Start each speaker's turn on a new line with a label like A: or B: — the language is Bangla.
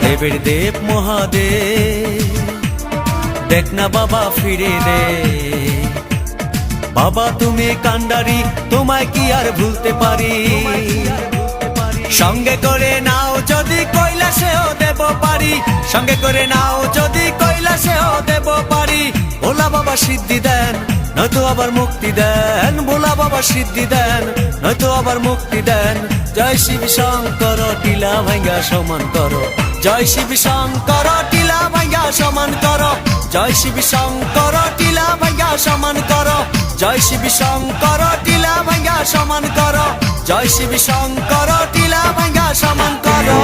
A: দেবের দেব মহাদেব, দেখ না বাবা ফিরে দে। বাবা তুমি কান্ডারি, তোমায় কি আর ভুলতে পারি? সঙ্গে করে নাও যদি কৈলাসেও দেব পারি, সঙ্গে করে নাও যদি কৈলাসেও দেব পারি। ভোলা বাবা সিদ্ধি দেন, নয়তো আবার মুক্তি দেন। ভোলা বাবা সিদ্ধি দেন, নয়তো আবার মুক্তি দেন। জয় শিব শঙ্কর, টিলা ভাঙ্গা সমান করো। জয় শিব শঙ্কর, টিলা ভাঙ্গা সমান করো। জয় শিব শঙ্কর, টিলা ভাঙ্গা সমান করো। জয় শিব শঙ্কর, টিলা ভাঙ্গা সমান করো। জয় শিব শঙ্কর, টিলা ভাঙ্গা সমান করো।